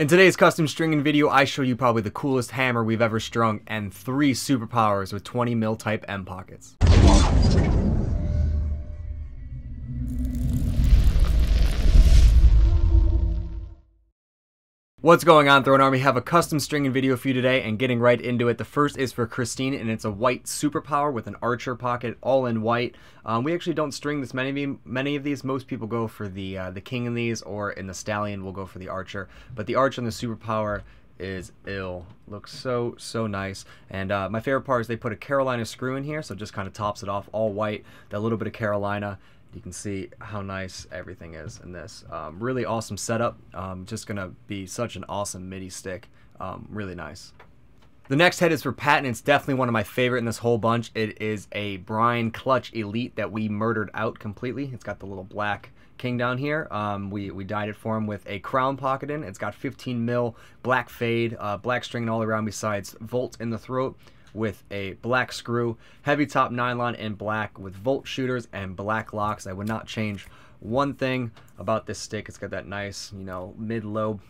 In today's custom stringing video, I show you probably the coolest hammer we've ever strung and 3 superpowers with 20 mil type M pockets. What's going on, Throne Army? Have a custom stringing video for you today and getting right into it. The first is for Christine and it's a white superpower with an archer pocket, all in white. We actually don't string this many of these. Most people go for the king in these, or in the stallion we'll go for the archer. But the archer and the superpower is ill. Looks so nice. And my favorite part is they put a Carolina screw in here, so it just kind of tops it off, all white. That little bit of Carolina. You can see how nice everything is in this. Really awesome setup. Just gonna be such an awesome MIDI stick. Really nice. The next head is for Pat, and it's definitely one of my favorite in this whole bunch. It is a Brian Clutch Elite that we murdered out completely. It's got the little black king down here. We dyed it for him with a crown pocket in. It's got 15 mil black fade, black string all around besides volt in the throat, with a black screw, heavy top nylon in black with volt shooters and black locks. I would not change one thing about this stick. It's got that nice, mid-low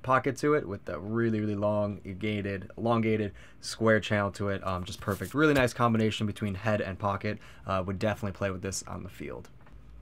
pocket to it with the really elongated square channel to it. Just perfect. Really nice combination between head and pocket. Would definitely play with this on the field.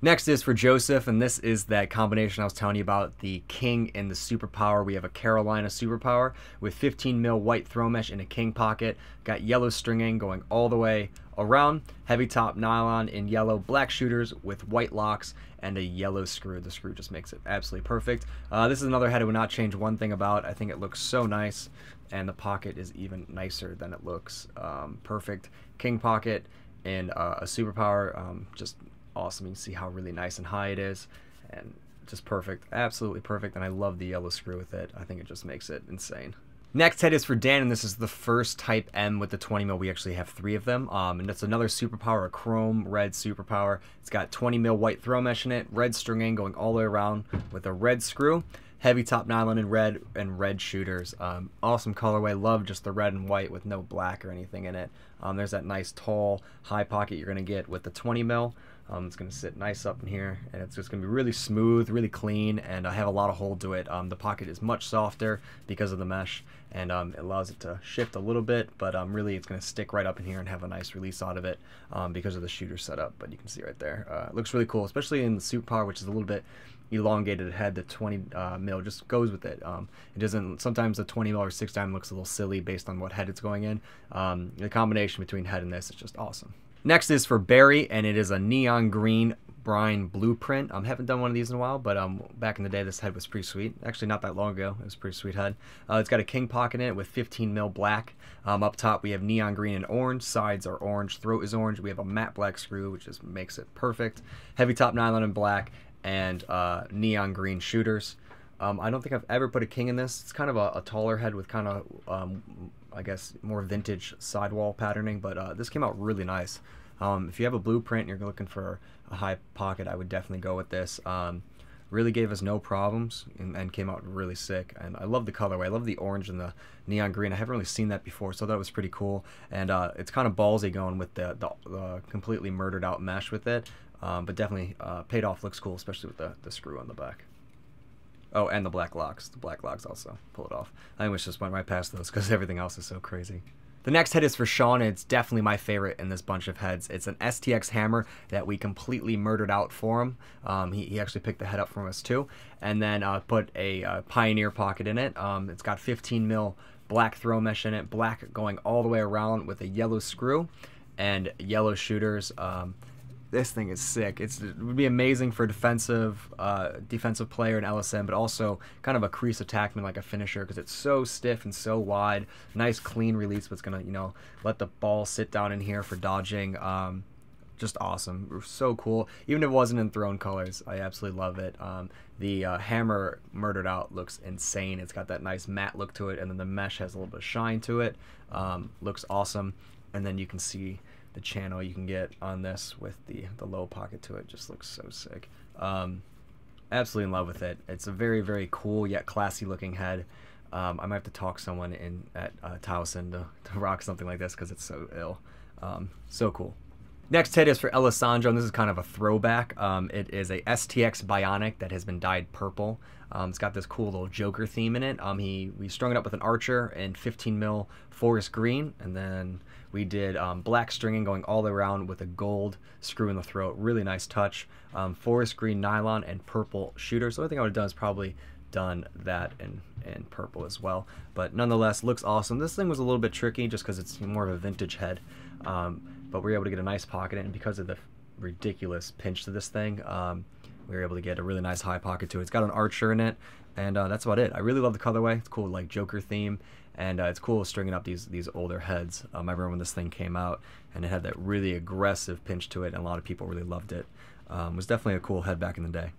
Next is for Joseph, and this is that combination I was telling you about, the king and the superpower. We have a Carolina superpower with 15 mil white throw mesh in a king pocket. Got yellow stringing going all the way around, heavy top nylon in yellow, black shooters with white locks, and a yellow screw. The screw just makes it absolutely perfect. This is another head I would not change one thing about. I think it looks so nice, and the pocket is even nicer than it looks. Perfect king pocket and a superpower. Just awesome. You can see how really nice and high it is, and just perfect, absolutely perfect. And I love the yellow screw with it. I think it just makes it insane. Next head is for Dan, and this is the first type M with the 20 mil. We actually have 3 of them, and it's another superpower, a chrome red superpower. It's got 20 mil white throw mesh in it, red stringing going all the way around with a red screw, heavy top nylon in red, and red shooters. Awesome colorway. Love just the red and white with no black or anything in it. There's that nice tall high pocket you're gonna get with the 20 mil. It's going to sit nice up in here, and it's just going to be really smooth, really clean, and I have a lot of hold to it. The pocket is much softer because of the mesh, and it allows it to shift a little bit, but really it's going to stick right up in here and have a nice release out of it because of the shooter setup. But you can see right there, it looks really cool, especially in the superpower, which is a little bit elongated head. The 20 mil just goes with it. It doesn't. Sometimes the 20 mil or 6 diamond looks a little silly based on what head it's going in. The combination between head and this is just awesome. Next is for Barry, and it is a neon green brine blueprint. Haven't done one of these in a while, but back in the day this head was pretty sweet. Actually, not that long ago, it was a pretty sweet head. It's got a king pocket in it with 15 mil black. Up top we have neon green and orange. Sides are orange. Throat is orange. We have a matte black screw, which just makes it perfect. Heavy top nylon in black, and neon green shooters. I don't think I've ever put a king in this. It's kind of a taller head with kind of I guess more vintage sidewall patterning, but this came out really nice. If you have a blueprint and you're looking for a high pocket, I would definitely go with this. Really gave us no problems and came out really sick. And I love the colorway. I love the orange and the neon green. I haven't really seen that before, so that was pretty cool. And it's kind of ballsy going with the completely murdered out mesh with it, but definitely paid off. Looks cool, especially with the screw on the back. Oh, and the black locks. The black locks also pull it off. I almost just went right past those because everything else is so crazy. The next head is for Shawn, and it's definitely my favorite in this bunch of heads. It's an STX hammer that we completely murdered out for him. He actually picked the head up from us too, and then put a Pioneer pocket in it. It's got 15 mil black throw mesh in it, black going all the way around with a yellow screw and yellow shooters. This thing is sick. It would be amazing for a defensive player in LSM, but also kind of a crease attackman like a finisher because it's so stiff and so wide. Nice clean release, but it's gonna let the ball sit down in here for dodging. Just awesome. So cool. Even if it wasn't in Throne colors, I absolutely love it. The hammer murdered out looks insane. It's got that nice matte look to it, and then the mesh has a little bit of shine to it. Looks awesome, and then you can see the channel you can get on this with the low pocket to it. Just looks so sick. Absolutely in love with it. It's a very cool yet classy looking head. I might have to talk someone at Towson to rock something like this because it's so ill. So cool. Next head is for Alessandro, and this is kind of a throwback. It is a STX bionic that has been dyed purple. It's got this cool little Joker theme in it. We strung it up with an Archer in 15 mil forest green, and then we did black stringing going all the way around with a gold screw in the throat. Really nice touch. Forest green nylon and purple shooter. So the only thing I would have done is probably done that in purple as well. But nonetheless, looks awesome. This thing was a little bit tricky just because it's more of a vintage head. But we were able to get a nice pocket in, and because of the ridiculous pinch to this thing, we were able to get a really nice high pocket to it. It's got an Archer in it, and that's about it. I really love the colorway. It's cool, like Joker theme, and it's cool stringing up these older heads. I remember when this thing came out, and it had that really aggressive pinch to it, and a lot of people really loved it. It was definitely a cool head back in the day.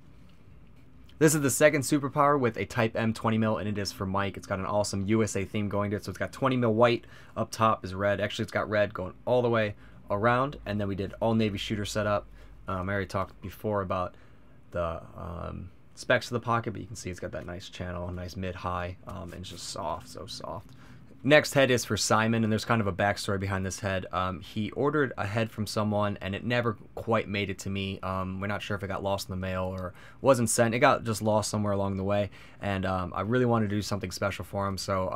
This is the second superpower with a Type M 20 mil, and it is for Mike. It's got an awesome USA theme going to it, so it's got 20 mil white, up top is red. Actually, it's got red going all the way around, and then we did all navy shooter setup. I already talked before about the specs of the pocket, but you can see it's got that nice channel, nice mid-high, and it's just soft, so soft. Next head is for Simon, and there's kind of a backstory behind this head. He ordered a head from someone, and it never quite made it to me. We're not sure if it got lost in the mail or wasn't sent. It got just lost somewhere along the way, and I really wanted to do something special for him, so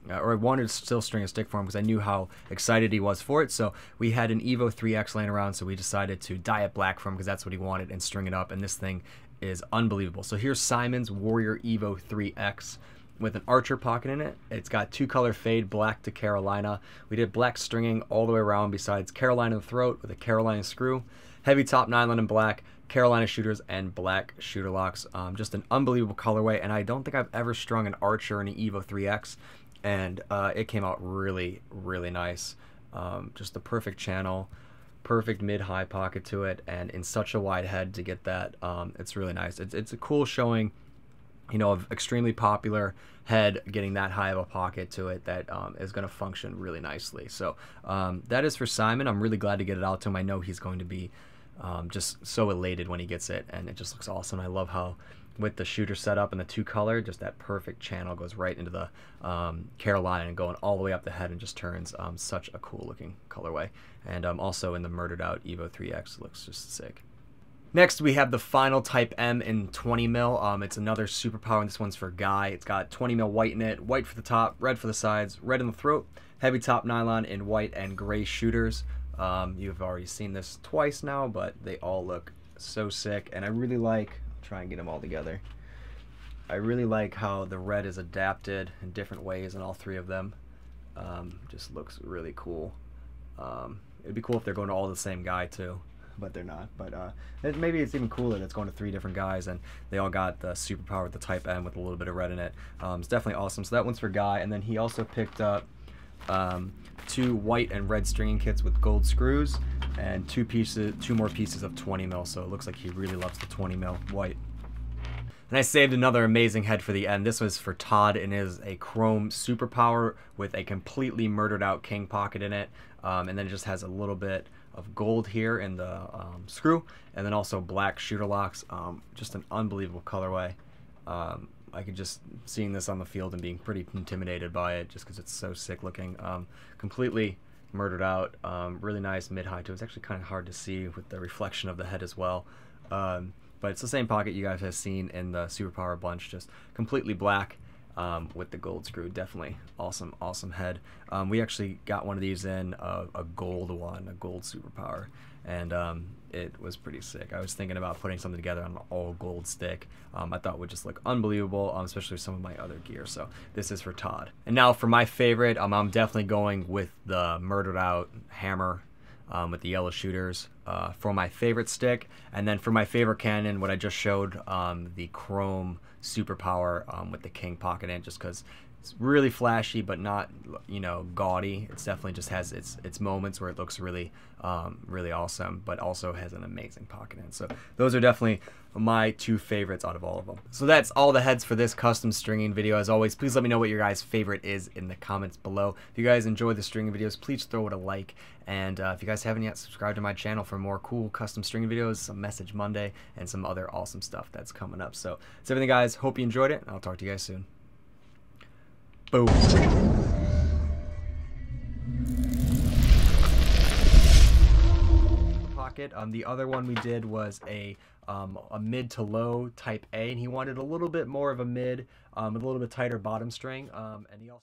or I wanted to still string a stick for him because I knew how excited he was for it. So we had an Evo 3X laying around, so we decided to dye it black for him because that's what he wanted and string it up, and this thing is unbelievable. So here's Simon's Warrior Evo 3X. With an Archer pocket in it. It's got two color fade, black to Carolina. We did black stringing all the way around besides Carolina in the throat with a Carolina screw. Heavy top nylon in black, Carolina shooters, and black shooter locks. Just an unbelievable colorway, and I don't think I've ever strung an Archer in an Evo 3X, and it came out really, really nice. Just the perfect channel, perfect mid-high pocket to it, and in such a wide head to get that. It's really nice. It's a cool showing, you know, of extremely popular head getting that high of a pocket to it that is going to function really nicely. So that is for Simon. I'm really glad to get it out to him. I know he's going to be just so elated when he gets it, and it just looks awesome. I love how with the shooter setup and the two color, just that perfect channel goes right into the Carolina and going all the way up the head and just turns such a cool looking colorway. And also in the murdered out Evo 3X, looks just sick. Next, we have the final Type M in 20 mil. It's another superpower, and this one's for Guy. It's got 20 mil white in it, white for the top, red for the sides, red in the throat, heavy top nylon in white and gray shooters. You've already seen this twice now, but they all look so sick, and I really like, try and get them all together. I really like how the red is adapted in different ways in all three of them. Just looks really cool. It'd be cool if they're going to all the same guy too, but they're not. But maybe it's even cooler that it's going to 3 different guys and they all got the superpower with the Type M with a little bit of red in it. It's definitely awesome. So that one's for Guy, and then he also picked up 2 white and red stringing kits with gold screws and 2 more pieces of 20 mil. So it looks like he really loves the 20 mil white. And I saved another amazing head for the end. This was for Todd, and is a chrome superpower with a completely murdered out king pocket in it. And then it just has a little bit of gold here in the screw, and then also black shooter locks. Just an unbelievable colorway. I could just seeing this on the field and being pretty intimidated by it just because it's so sick looking. Completely murdered out. Really nice mid-high too. It's actually kind of hard to see with the reflection of the head as well. But it's the same pocket you guys have seen in the superpower bunch, just completely black with the gold screw. Definitely awesome, awesome head. We actually got one of these in a gold one, a gold superpower, and it was pretty sick. I was thinking about putting something together on an all gold stick. I thought it would just look unbelievable, especially with some of my other gear. So this is for Todd. And now for my favorite, I'm definitely going with the murdered out hammer with the yellow shooters for my favorite stick. And then for my favorite cannon, what I just showed, the chrome superpower with the king pocket in it, just because it's really flashy but not, you know, gaudy. It's definitely just has its moments where it looks really really awesome, but also has an amazing pocket in it. So those are definitely my 2 favorites out of all of them. So that's all the heads for this custom stringing video. As always, please let me know what your guys' favorite is in the comments below. If you guys enjoy the stringing videos, please throw it a like. And if you guys haven't yet, subscribe to my channel for more cool custom stringing videos, some Message Monday, and some other awesome stuff that's coming up. So that's everything, guys. Hope you enjoyed it, and I'll talk to you guys soon. Boom. pocket. The other one we did was a mid to low type A, and he wanted a little bit more of a mid, a little bit tighter bottom string, and he also